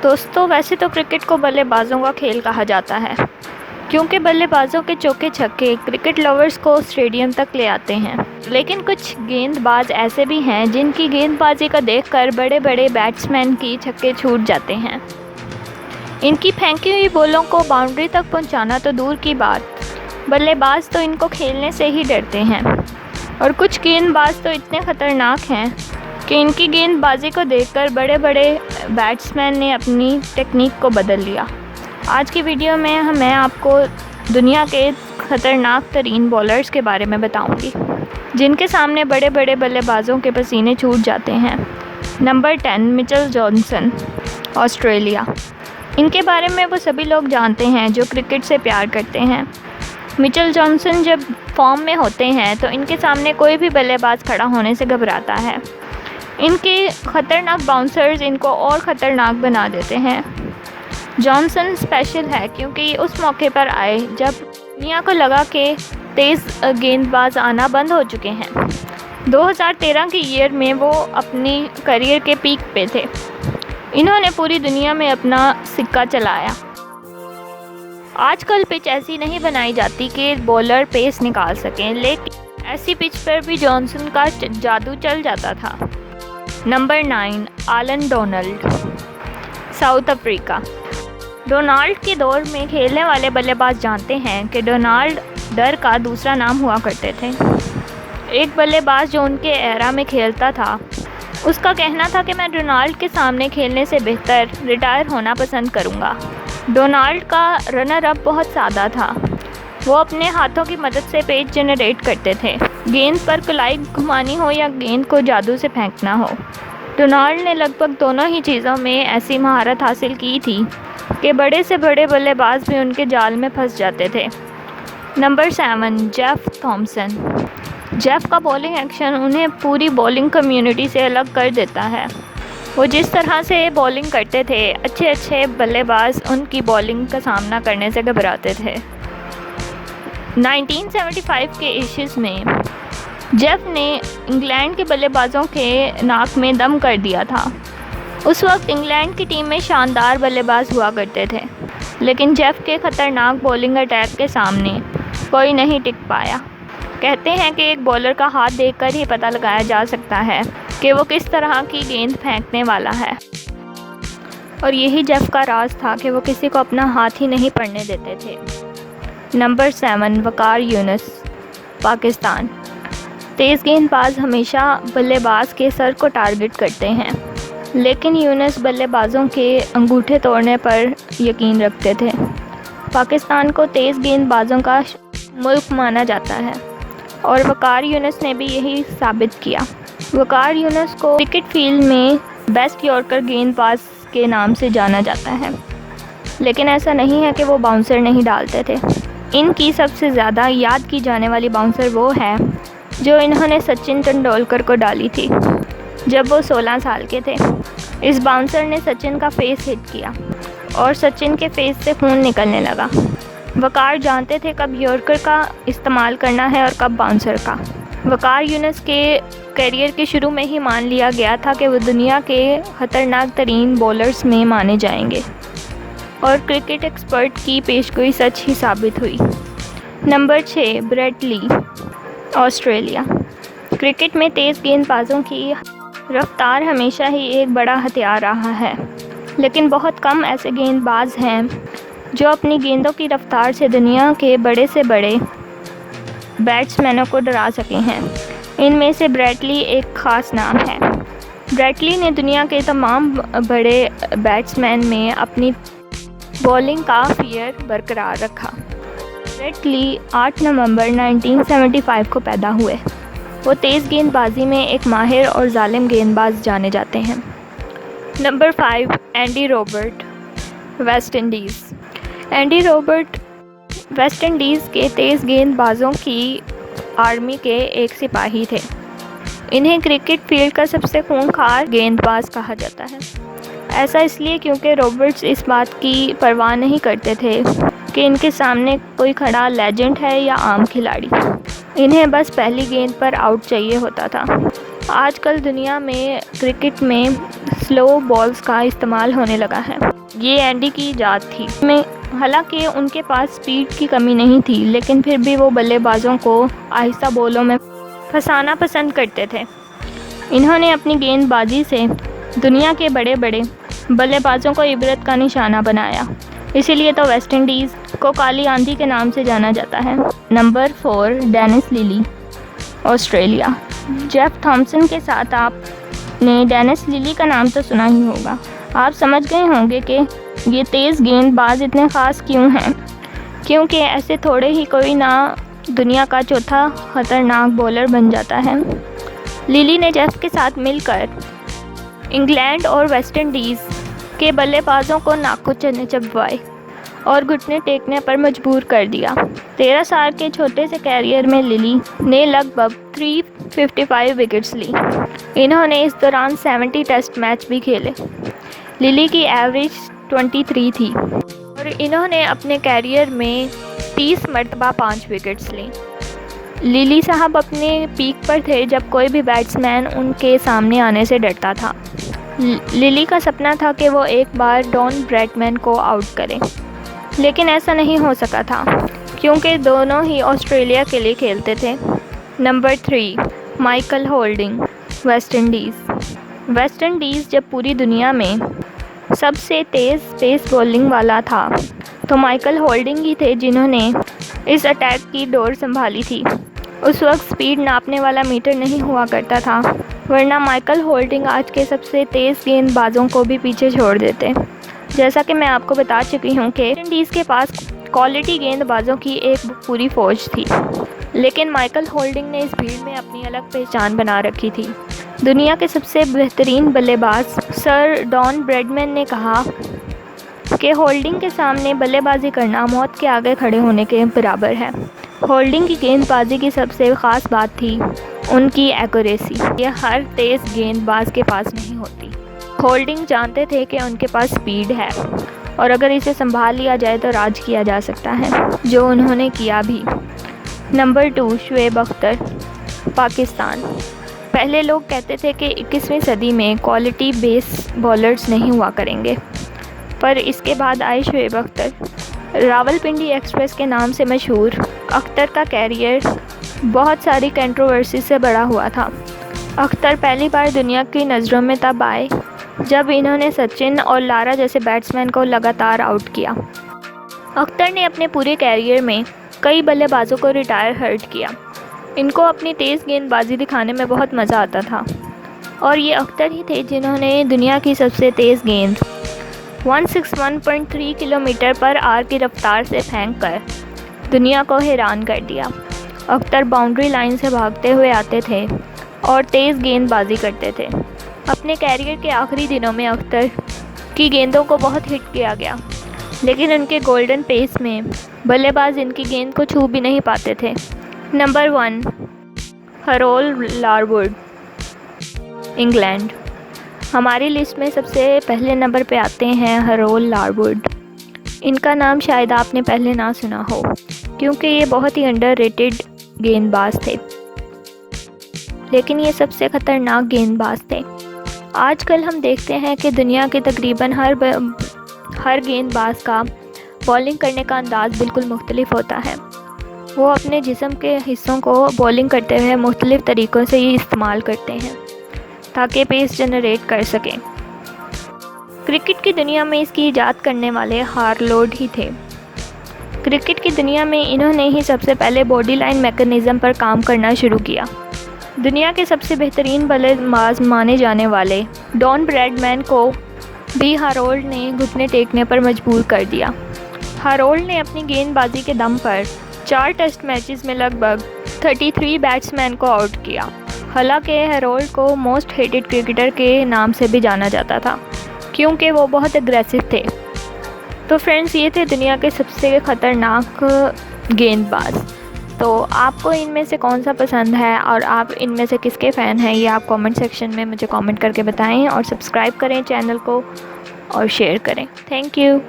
दोस्तों, वैसे तो क्रिकेट को बल्लेबाजों का खेल कहा जाता है, क्योंकि बल्लेबाजों के चौके छक्के क्रिकेट लवर्स को स्टेडियम तक ले आते हैं। लेकिन कुछ गेंदबाज ऐसे भी हैं जिनकी गेंदबाजी को देखकर बड़े बड़े बैट्समैन की छक्के छूट जाते हैं। इनकी फेंकी हुई बॉलों को बाउंड्री तक पहुंचाना तो दूर की बात, बल्लेबाज तो इनको खेलने से ही डरते हैं। और कुछ गेंदबाज तो इतने ख़तरनाक हैं कि इनकी गेंदबाजी को देखकर बड़े बड़े बैट्समैन ने अपनी टेक्निक को बदल लिया। आज की वीडियो में मैं आपको दुनिया के ख़तरनाक तरीन बॉलर्स के बारे में बताऊंगी, जिनके सामने बड़े बड़े बल्लेबाजों के पसीने छूट जाते हैं। Number 10, Mitchell Johnson, Australia. इनके बारे में वो सभी लोग जानते हैं जो क्रिकेट से प्यार करते हैं। मिचेल जॉनसन जब फॉर्म में होते हैं तो इनके सामने कोई भी बल्लेबाज खड़ा होने से घबराता है। इनके ख़तरनाक बाउंसर्स इनको और ख़तरनाक बना देते हैं। जॉनसन स्पेशल है क्योंकि उस मौके पर आए जब दुनिया को लगा कि तेज़ गेंदबाज आना बंद हो चुके हैं। 2013 के ईयर में वो अपनी करियर के पीक पे थे। इन्होंने पूरी दुनिया में अपना सिक्का चलाया। आजकल पिच ऐसी नहीं बनाई जाती कि बॉलर पेस निकाल सकें, लेकिन ऐसी पिच पर भी जॉनसन का जादू चल जाता था। Number 9, Allan Donald, south Africa. Donald के दौर में खेलने वाले बल्लेबाज जानते हैं कि डोनाल्ड डर का दूसरा नाम हुआ करते थे। एक बल्लेबाज जो उनके एरा में खेलता था, उसका कहना था कि मैं डोनाल्ड के सामने खेलने से बेहतर रिटायर होना पसंद करूंगा। डोनाल्ड का रनर अप बहुत सादा था। वो अपने हाथों की मदद से पेज जनरेट करते थे, गेंद पर कलाई घुमानी हो या गेंद को जादू से फेंकना हो। डोनाल्ड ने लगभग दोनों ही चीज़ों में ऐसी महारत हासिल की थी कि बड़े से बड़े बल्लेबाज भी उनके जाल में फंस जाते थे। Number 7, Jeff Thompson. जेफ का बॉलिंग एक्शन उन्हें पूरी बॉलिंग कम्युनिटी से अलग कर देता है। वो जिस तरह से बॉलिंग करते थे, अच्छे बल्लेबाज उनकी बॉलिंग का सामना करने से घबराते थे। 1975 के एशेज़ में जेफ ने इंग्लैंड के बल्लेबाजों के नाक में दम कर दिया था। उस वक्त इंग्लैंड की टीम में शानदार बल्लेबाज हुआ करते थे, लेकिन जेफ के ख़तरनाक बॉलिंग अटैक के सामने कोई नहीं टिक पाया। कहते हैं कि एक बॉलर का हाथ देखकर ही पता लगाया जा सकता है कि वो किस तरह की गेंद फेंकने वाला है। और यही जेफ का राज था कि वो किसी को अपना हाथ ही नहीं पड़ने देते थे। नंबर 7, वकार यूनुस, पाकिस्तान। तेज़ गेंदबाज हमेशा बल्लेबाज के सर को टारगेट करते हैं, लेकिन यूनुस बल्लेबाजों के अंगूठे तोड़ने पर यकीन रखते थे। पाकिस्तान को तेज़ गेंदबाजों का मुल्क माना जाता है और वकार यूनुस ने भी यही साबित किया। वकार यूनुस को क्रिकेट फील्ड में बेस्ट यॉर्कर गेंदबाज के नाम से जाना जाता है, लेकिन ऐसा नहीं है कि वो बाउंसर नहीं डालते थे। इनकी सबसे ज़्यादा याद की जाने वाली बाउंसर वो है जो इन्होंने सचिन तेंदुलकर को डाली थी जब वो 16 साल के थे। इस बाउंसर ने सचिन का फेस हिट किया और सचिन के फेस से खून निकलने लगा। वकार जानते थे कब यॉर्कर का इस्तेमाल करना है और कब बाउंसर का। वकार यूनुस के करियर के शुरू में ही मान लिया गया था कि वो दुनिया के ख़तरनाक तरीन बॉलर्स में माने जाएंगे, और क्रिकेट एक्सपर्ट की पेशगोई सच ही साबित हुई। Number 6, Brett Lee, Australia. Cricket में तेज़ गेंदबाजों की रफ्तार हमेशा ही एक बड़ा हथियार रहा है, लेकिन बहुत कम ऐसे गेंदबाज हैं जो अपनी गेंदों की रफ्तार से दुनिया के बड़े से बड़े बैट्समैनों को डरा सके हैं। इनमें से ब्रेट ली एक ख़ास नाम है। ब्रेट ली ने दुनिया के तमाम बड़े बैट्समैन में अपनी बॉलिंग का फियर बरकरार रखा। ब्रेट ली 8 नवंबर 1975 को पैदा हुए। वो तेज़ गेंदबाजी में एक माहिर और जालिम गेंदबाज जाने जाते हैं। Number 5, Andy Robert, West Indies. Andy Robert West Indies के तेज़ गेंदबाजों की आर्मी के एक सिपाही थे। इन्हें क्रिकेट फील्ड का सबसे खूंखार गेंदबाज कहा जाता है। ऐसा इसलिए क्योंकि रॉबर्ट्स इस बात की परवाह नहीं करते थे कि इनके सामने कोई खड़ा लेजेंड है या आम खिलाड़ी। इन्हें बस पहली गेंद पर आउट चाहिए होता था। आजकल दुनिया में क्रिकेट में स्लो बॉल्स का इस्तेमाल होने लगा है। ये एंडी की इजाद थी। हालांकि उनके पास स्पीड की कमी नहीं थी, लेकिन फिर भी वो बल्लेबाजों को आहिस्ता बॉलों में फंसाना पसंद करते थे। इन्होंने अपनी गेंदबाजी से दुनिया के बड़े बड़े बल्लेबाजों को इबरत का निशाना बनाया। इसीलिए तो वेस्ट इंडीज़ को काली आंधी के नाम से जाना जाता है। Number 4, Dennis Lillee, Australia. Jeff Thomson के साथ आपने डेनिस लिली का नाम तो सुना ही होगा। आप समझ गए होंगे कि ये तेज़ गेंदबाज इतने ख़ास क्यों हैं, क्योंकि ऐसे थोड़े ही कोई ना दुनिया का चौथा ख़तरनाक बॉलर बन जाता है। लिली ने जेफ के साथ मिलकर इंग्लैंड और वेस्ट इंडीज़ के बल्लेबाजों को नाखून चबवाए और घुटने टेकने पर मजबूर कर दिया। 13 साल के छोटे से कैरियर में लिली ने लगभग 355 विकेट्स ली। इन्होंने इस दौरान 70 टेस्ट मैच भी खेले। लिली की एवरेज 23 थी और इन्होंने अपने कैरियर में 30 मरतबा 5 विकेट्स ली। लिली साहब अपने पीक पर थे जब कोई भी बैट्समैन उनके सामने आने से डरता था। लिली का सपना था कि वो एक बार डॉन ब्रैडमैन को आउट करें, लेकिन ऐसा नहीं हो सका था क्योंकि दोनों ही ऑस्ट्रेलिया के लिए खेलते थे। Number 3, Michael holding, West Indies. West Indies जब पूरी दुनिया में सबसे तेज़ पेस बॉलिंग वाला था तो माइकल होल्डिंग ही थे जिन्होंने इस अटैक की डोर संभाली थी। उस वक्त स्पीड नापने वाला मीटर नहीं हुआ करता था, वरना माइकल होल्डिंग आज के सबसे तेज़ गेंदबाजों को भी पीछे छोड़ देते। जैसा कि मैं आपको बता चुकी हूँ कि वेस्ट इंडीज़ के पास क्वालिटी गेंदबाजों की एक पूरी फ़ौज थी, लेकिन माइकल होल्डिंग ने इस भीड़ में अपनी अलग पहचान बना रखी थी। दुनिया के सबसे बेहतरीन बल्लेबाज सर डॉन ब्रैडमैन ने कहा कि होल्डिंग के सामने बल्लेबाजी करना मौत के आगे खड़े होने के बराबर है। होल्डिंग की गेंदबाजी की सबसे ख़ास बात थी उनकी एक्यूरेसी। यह हर तेज़ गेंदबाज के पास नहीं होती। होल्डिंग जानते थे कि उनके पास स्पीड है और अगर इसे संभाल लिया जाए तो राज किया जा सकता है, जो उन्होंने किया भी। नंबर 2, शुएब अख्तर, पाकिस्तान। पहले लोग कहते थे कि 21वीं सदी में क्वालिटी बेस बॉलर्स नहीं हुआ करेंगे, पर इसके बाद आए शुएब अख्तर। रावलपिंडी एक्सप्रेस के नाम से मशहूर अख्तर का कैरियर बहुत सारी कंट्रोवर्सी से बड़ा हुआ था। अख्तर पहली बार दुनिया की नज़रों में तब आए जब इन्होंने सचिन और लारा जैसे बैट्समैन को लगातार आउट किया। अख्तर ने अपने पूरे कैरियर में कई बल्लेबाजों को रिटायर हर्ट किया। इनको अपनी तेज़ गेंदबाजी दिखाने में बहुत मज़ा आता था और ये अख्तर ही थे जिन्होंने दुनिया की सबसे तेज़ गेंद 161.3 किलोमीटर पर आवर की रफ्तार से फेंककर दुनिया को हैरान कर दिया। अख्तर बाउंड्री लाइन से भागते हुए आते थे और तेज़ गेंदबाजी करते थे। अपने कैरियर के आखिरी दिनों में अख्तर की गेंदों को बहुत हिट किया गया, लेकिन उनके गोल्डन पेस में बल्लेबाज इनकी गेंद को छू भी नहीं पाते थे। Number 1, Harold Larwood, England. हमारी लिस्ट में सबसे पहले नंबर पे आते हैं हरोल्ड लारवुड। इनका नाम शायद आपने पहले ना सुना हो क्योंकि ये बहुत ही अंडररेटेड गेंदबाज थे, लेकिन ये सबसे ख़तरनाक गेंदबाज थे। आजकल हम देखते हैं कि दुनिया के तकरीबन हर गेंदबाज का बॉलिंग करने का अंदाज़ बिल्कुल मुख्तलिफ होता है। वो अपने जिस्म के हिस्सों को बॉलिंग करते हुए मुख्तलिफ तरीक़ों से ही इस्तेमाल करते हैं ताकि पेस जनरेट कर सकें। क्रिकेट की दुनिया में इसकी ईजाद करने वाले हार्लोड ही थे। क्रिकेट की दुनिया में इन्होंने ही सबसे पहले बॉडी लाइन मैकेनिज़्म पर काम करना शुरू किया। दुनिया के सबसे बेहतरीन बल्लेबाज माने जाने वाले डॉन ब्रैडमैन को भी हारोल्ड ने घुटने टेकने पर मजबूर कर दिया। हारोल्ड ने अपनी गेंदबाजी के दम पर 4 टेस्ट मैचेस में लगभग 33 बैट्समैन को आउट किया। हालांकि हारोल्ड को मोस्ट हेटेड क्रिकेटर के नाम से भी जाना जाता था क्योंकि वो बहुत एग्रेसिव थे। तो फ्रेंड्स, ये थे दुनिया के सबसे ख़तरनाक गेंदबाज। तो आपको इनमें से कौन सा पसंद है और आप इनमें से किसके फ़ैन हैं, ये आप कमेंट सेक्शन में मुझे कमेंट करके बताएं और सब्सक्राइब करें चैनल को और शेयर करें। Thank you.